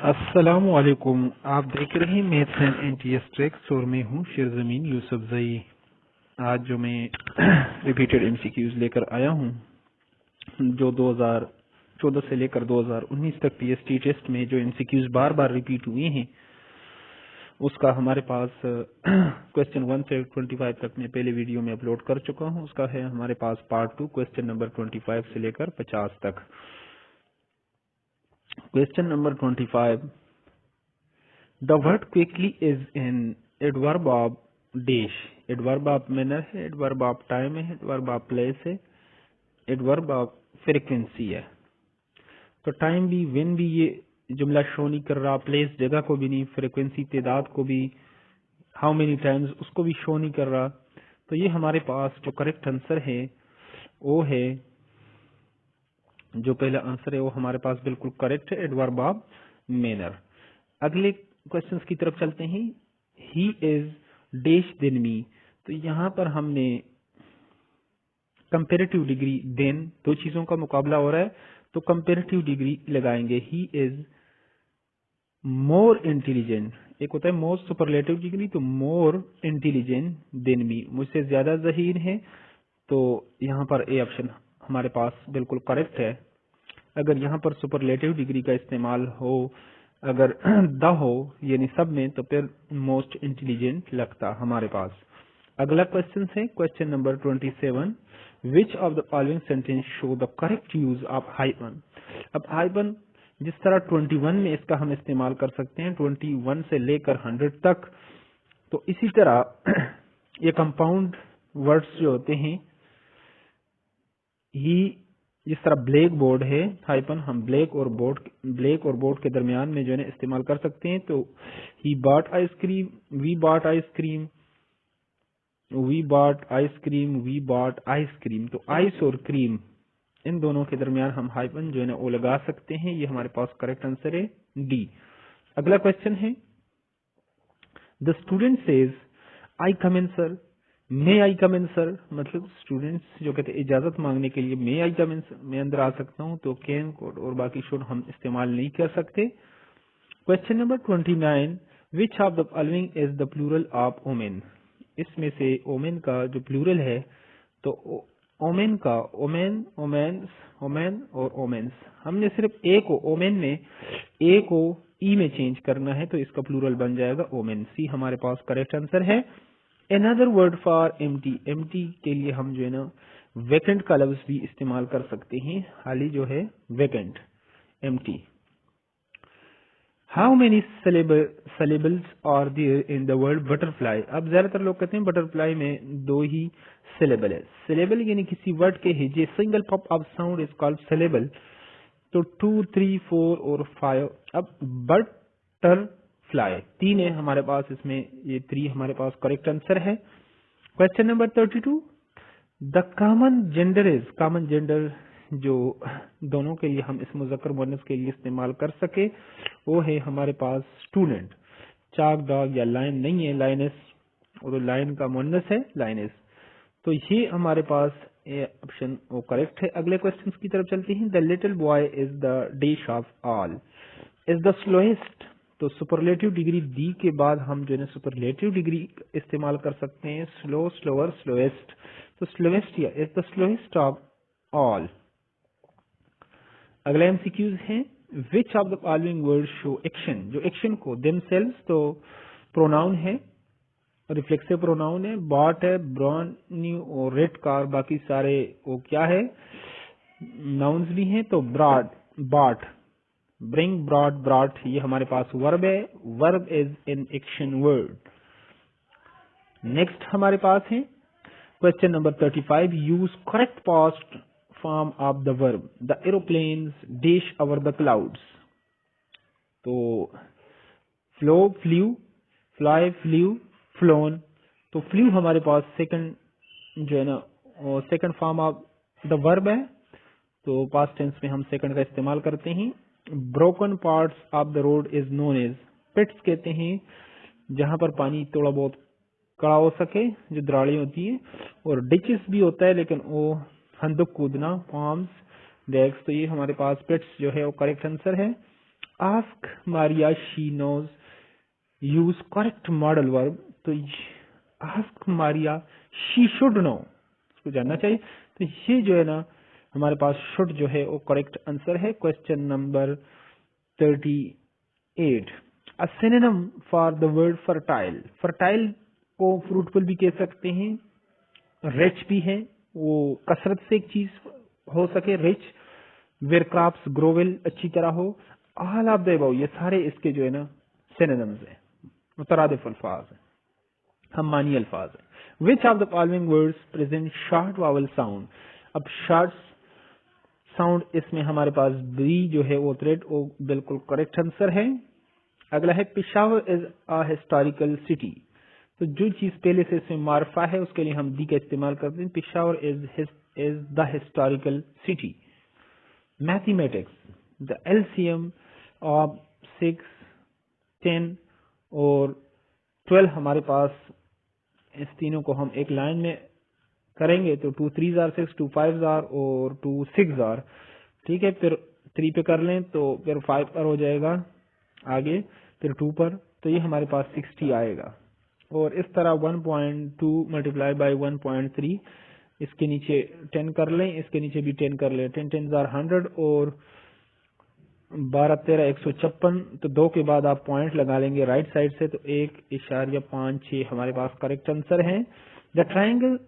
अस्सलामुअलैकुम। आप देख रहे हैं मैथ्स एंड एनटीएस ट्रिक्स और मैं हूं शेरजमीन यूसुफजई। आज जो मैं रिपीटेड एमसीक्यूज लेकर आया हूं जो 2014 से लेकर 2019 तक पीएसटी टेस्ट में जो एमसीक्यूज बार बार रिपीट हुए हैं उसका हमारे पास क्वेश्चन 1 से 25 तक मैं पहले वीडियो में अपलोड कर चुका हूं। उसका है हमारे पास पार्ट 2 क्वेश्चन नंबर 25 से लेकर 50 तक। Question number 25, The word quickly is an adverb of dash। adverb of manner है, adverb of time है, adverb of place है, adverb of frequency है। तो टाइम भी, when भी ये जुमला शो नहीं कर रहा, प्लेस जगह को भी नहीं, फ्रीक्वेंसी तादाद को भी, हाउ मेनी टाइम्स उसको भी शो नहीं कर रहा। तो ये हमारे पास जो करेक्ट आंसर है वो है, जो पहला आंसर है वो हमारे पास बिल्कुल करेक्ट है, एडवर्ब ऑफ मैनर। अगले क्वेश्चंस की तरफ चलते हैं। He is dash than me. तो यहाँ पर हमने कंपेरेटिव डिग्री देन, दो चीजों का मुकाबला हो रहा है तो कंपेरेटिव डिग्री लगाएंगे। ही इज मोर इंटेलिजेंट, एक होता है मोर सुपरलेटिव डिग्री, तो मोर इंटेलिजेंट देन मी, मुझसे ज्यादा ज़हीन है। तो यहाँ पर ए ऑप्शन हमारे पास बिल्कुल करेक्ट है। अगर यहाँ पर सुपरलेटिव डिग्री का इस्तेमाल हो, अगर द हो यानी सब में, तो फिर मोस्ट इंटेलिजेंट लगता हमारे पास। अगला क्वेश्चन है question number 27, which of the following sentence show the correct use of hyphen. अब हाइफन जिस तरह 21 में इसका हम इस्तेमाल कर सकते हैं, 21 से लेकर 100 तक, तो इसी तरह ये कंपाउंड वर्ड्स जो होते हैं, ही जिस तरह ब्लैक बोर्ड है, हाइपन हम ब्लैक और बोर्ड के दरमियान में जो है इस्तेमाल कर सकते हैं। तो he bought ice cream, we bought ice cream, we bought ice cream, we bought ice cream. तो आइस और क्रीम, इन दोनों के दरमियान हम हाइपन जो है ना वो लगा सकते हैं। ये हमारे पास करेक्ट आंसर है डी। अगला क्वेश्चन है, the student says I come in sir. May I come in sir, मतलब स्टूडेंट्स जो कहते हैं इजाजत मांगने के लिए मे आई कम इन सर, मैं अंदर आ सकता हूं, तो कैन कोड और बाकी शुड हम इस्तेमाल नहीं कर सकते। Question number 29, which of the following is the plural of omen. इसमें से ओमेन का जो प्लूरल है, तो ओमेन का ओमेन, ओमेन्स, ओमेन और ओमेन्स, हमने सिर्फ ए को, ओमेन में ए को ई में चेंज करना है, तो इसका प्लूरल बन जाएगा ओमेन। सी हमारे पास करेक्ट आंसर है। Another word for empty, empty के लिए हम जो है ना वैकेंट का लफ्ज भी इस्तेमाल कर सकते हैं, खाली जो है vacant, empty. How many syllables are there in the word butterfly. अब ज्यादातर लोग कहते हैं बटरफ्लाई में दो ही सिलेबल है। सिलेबल यानी किसी वर्ड के हिज्जे, single pop of sound is called syllable. तो 2, 3, 4 और 5। अब बटरफ्लाई 3 है हमारे पास, इसमें ये 3 हमारे पास करेक्ट आंसर है। Question number 32, the common gender is, common gender जो दोनों के लिए हम इस मुज़क्कर मुअन्नस के लिए इस्तेमाल कर सके, वो है हमारे पास स्टूडेंट। चाक, डॉग या लायन नहीं है, लायनस, और लायन का मुअन्नस है लायनस। तो ये हमारे पास ऑप्शन वो करेक्ट है। अगले क्वेश्चन की तरफ चलते हैं। The little boy is the dash of all, is the slowest. तो सुपरलेटिव डिग्री दी के बाद हम जो है सुपरलेटिव डिग्री इस्तेमाल कर सकते हैं, स्लो, स्लोअर, स्लोएस्ट। तो स्लोएस्ट या is the slowest of all. अगला एमसीक्यूज है, which of the following word show action. जो एक्शन को, देमसेल्व्स तो प्रोनाउन है, रिफ्लेक्सिव प्रोनाउन है, बॉट है, ब्राउन, न्यू और रेड कार, बाकी सारे वो क्या है, नाउन्स भी हैं। तो broad, bought, bring, broad, brought, ये हमारे पास वर्ब है, verb is an action word. Next हमारे पास है question number 35, use correct past form of the verb. The aeroplanes dash over the clouds. तो flow, flew, fly, flew, flown. तो flew हमारे पास सेकंड जो है ना second form of the verb है, तो पास्ट टेंस में हम सेकंड का इस्तेमाल करते हैं। Broken parts of the road is known as, pits कहते हैं जहां पर पानी थोड़ा बहुत कड़ा हो सके, जो द्राड़ी होती है, और डिचेस भी होता है, लेकिन वो खंदक कूदना, फॉर्म्स, डेक्स। तो ये हमारे पास पिट्स जो है वो करेक्ट आंसर है। Ask Maria she knows use correct modal verb. तो ask Maria she should know, उसको जानना चाहिए। तो ये जो है ना हमारे पास शुड जो है वो करेक्ट आंसर है। Question number 38। A synonym for the word fertile. Fertile को फ्रूटफुल भी कह सकते हैं, रिच भी है, वो कसरत से एक चीज हो सके rich, where crops grow well अच्छी तरह हो, ऑल ऑफ द अबव, ये सारे इसके जो है ना सिनोनिम्स हैं, मुतरादिफ अल्फाज हैं, हम्मानी अल्फाज हैं। विच of the following words present short vowel sound. अब शॉर्ट साउंड इसमें हमारे पास बी जो है वो थ्रेड, वो बिल्कुल करेक्ट आंसर है। अगला है Peshawar is a historical city. तो जो चीज पहले से इसमें मार्फा है उसके लिए हम दी का इस्तेमाल करते हैं। Peshawar is the historical city. Mathematics, the LCM of 6, 10 और 12 हमारे पास, इस तीनों को हम एक लाइन में करेंगे तो 2 3 आर 6, 2 5 आर और 2 6 आर। ठीक है, फिर 3 पे कर लें तो फिर 5 पर हो जाएगा आगे, फिर 2 पर, तो ये हमारे पास 60 आएगा। और इस तरह 1.2 मल्टीप्लाई बाई 1.3, इसके नीचे 10 कर लें, इसके नीचे भी 10 कर लें, 10 10 100 और 12 13 156। तो 2 के बाद आप पॉइंट लगा लेंगे राइट साइड से, तो 1.56 हमारे पास करेक्ट आंसर है। The triangle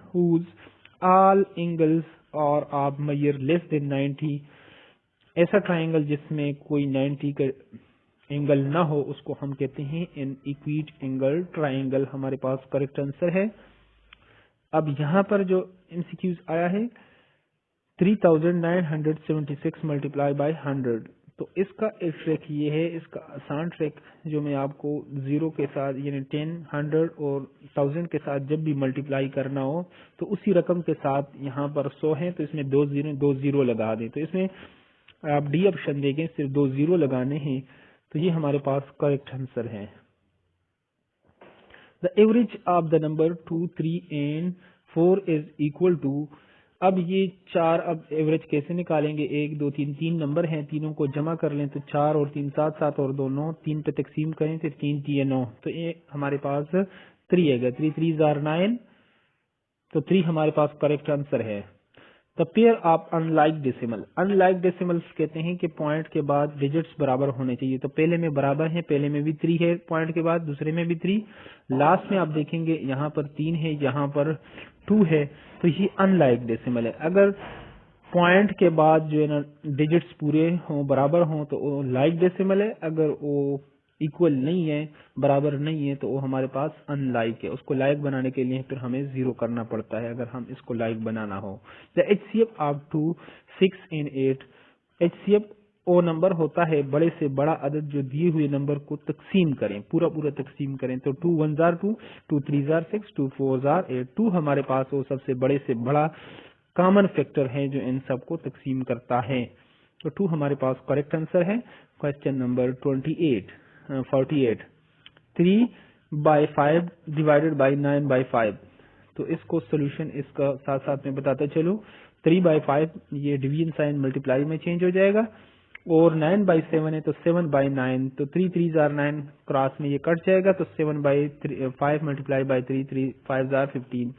whose all angles are of major less than 90, ऐसा ट्राइंगल जिसमें कोई 90 का एंगल ना हो उसको हम कहते हैं इन इक्विट एंगल ट्राइंगल, हमारे पास करेक्ट आंसर है। अब यहाँ पर जो एमसीक्यूज आया है 3976 मल्टीप्लाई बाय 100, तो इसका एक ट्रिक ये है, इसका आसान ट्रिक जो मैं आपको जीरो के साथ यानी 10, 100 और 1000 के साथ जब भी मल्टीप्लाई करना हो तो उसी रकम के साथ यहाँ पर 100 है तो इसमें 2 जीरो लगा दें। तो इसमें आप डी ऑप्शन देखें, सिर्फ 2 जीरो लगाने हैं, तो ये हमारे पास करेक्ट आंसर है। The average of the number 2, 3 and 4 is equal to. अब ये 4, अब एवरेज कैसे निकालेंगे, 1 2 3 तीन नंबर हैं, तीनों को जमा कर लें तो 4 और 3 7, 7 और 2 9, 3 पे तकसीम करें फिर 3 3 9, तो ये हमारे पास 3 है। 3 3 आर 9, तो 3 हमारे पास करेक्ट आंसर है। The pair of unlike decimal. Unlike decimals कहते हैं कि पॉइंट के बाद डिजिट्स बराबर होने चाहिए, तो पहले में बराबर है, पहले में भी 3 है पॉइंट के बाद, दूसरे में भी 3, लास्ट में आप देखेंगे यहाँ पर 3 है, यहाँ पर 2 है, तो ये अनलाइक डेसिमल है। अगर पॉइंट के बाद जो है ना डिजिट्स पूरे हों बराबर हों तो वो लाइक डेसिमल है, अगर वो इक्वल नहीं है बराबर नहीं है तो वो हमारे पास अनलाइक है। उसको लाइक बनाने के लिए फिर हमें 0 करना पड़ता है अगर हम इसको लाइक बनाना हो। The HCF of 2, 6 and 8। HCF वो नंबर होता है बड़े से बड़ा अदद जो दिए हुए नंबर को तकसीम करें, पूरा पूरा तकसीम करें। तो 2 1 जार 2, 2 3 जार 6, 2 4 जार 8। 2 हमारे पास वो सबसे बड़े से बड़ा कॉमन फैक्टर है जो इन सबको तकसीम करता है, तो 2 हमारे पास करेक्ट आंसर है। Question number 48। 3 by 5 divided by 9 by 5। तो इसको सोल्यूशन इसका साथ साथ में बताता चलो। 3 बाई 5 ये डिवीजन साइन मल्टीप्लाई में चेंज हो जाएगा, और 9 बाई 7 है तो 7 बाई 9, तो 3 3 जार 9 क्रॉस में ये कट जाएगा, तो 7 बाई 5 मल्टीप्लाई बाई 3, 3 5 जार 15,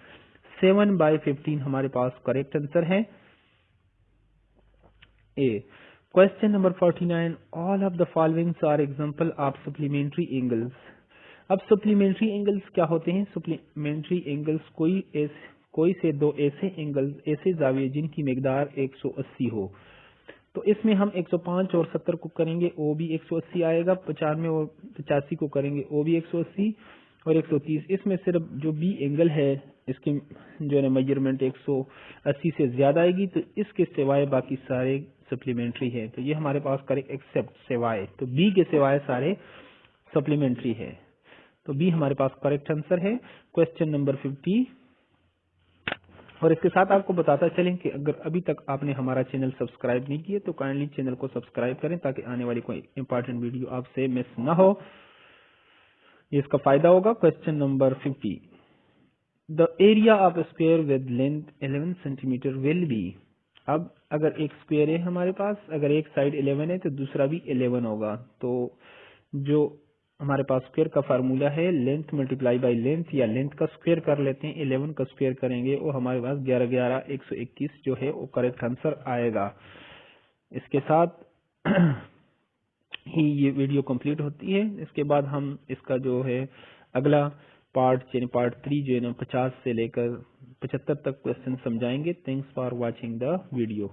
7 बाई 15 हमारे पास करेक्ट आंसर है A. Question number 49। All of the followings are example of supplementary angles. अब सप्लीमेंट्री एंगल्स क्या होते हैं? सप्लीमेंट्री एंगल्स कोई से दो ऐसे एंगल्स, ऐसे जाविये जिनकी मिकदार 180 हो। तो इसमें हम 105 और 70 को करेंगे, वो भी 180 आएगा। 95 और 85 को करेंगे, वो भी 180 और 130। इसमें सिर्फ जो बी एंगल है इसकी जो है मेजरमेंट 180 से ज्यादा आएगी, तो इसके सिवाय बाकी सारे सप्लीमेंट्री है। तो ये हमारे पास करेक्ट एक्सेप्ट सिवाय, तो बी के सिवाय सारे सप्लीमेंट्री है, तो बी हमारे पास करेक्ट आंसर है। Question number 50। और इसके साथ आपको बताता चलें कि अगर अभी तक आपने हमारा चैनल सब्सक्राइब नहीं किया तो काइंडली चैनल को सब्सक्राइब करें ताकि आने वाली कोई इंपॉर्टेंट वीडियो आपसे मिस ना हो, ये इसका फायदा होगा। Question number 50। The area of square with length 11 centimetre will be. अब अगर एक स्क्वायर है हमारे पास, अगर एक साइड 11 है तो दूसरा भी 11 होगा। तो जो हमारे पास स्क्वायर का फार्मूला है लेंथ मल्टीप्लाई बाई लेंथ, या लेंथ का स्क्वायर कर लेते हैं, 11 का स्क्वायर करेंगे और हमारे पास 11 11 121 जो है वो करेक्ट आंसर आएगा। इसके साथ ही ये वीडियो कंप्लीट होती है। इसके बाद हम इसका जो है अगला पार्ट यानी पार्ट 3 जो है ना 50 से लेकर 75 तक क्वेश्चन समझाएंगे। Thanks for watching the video.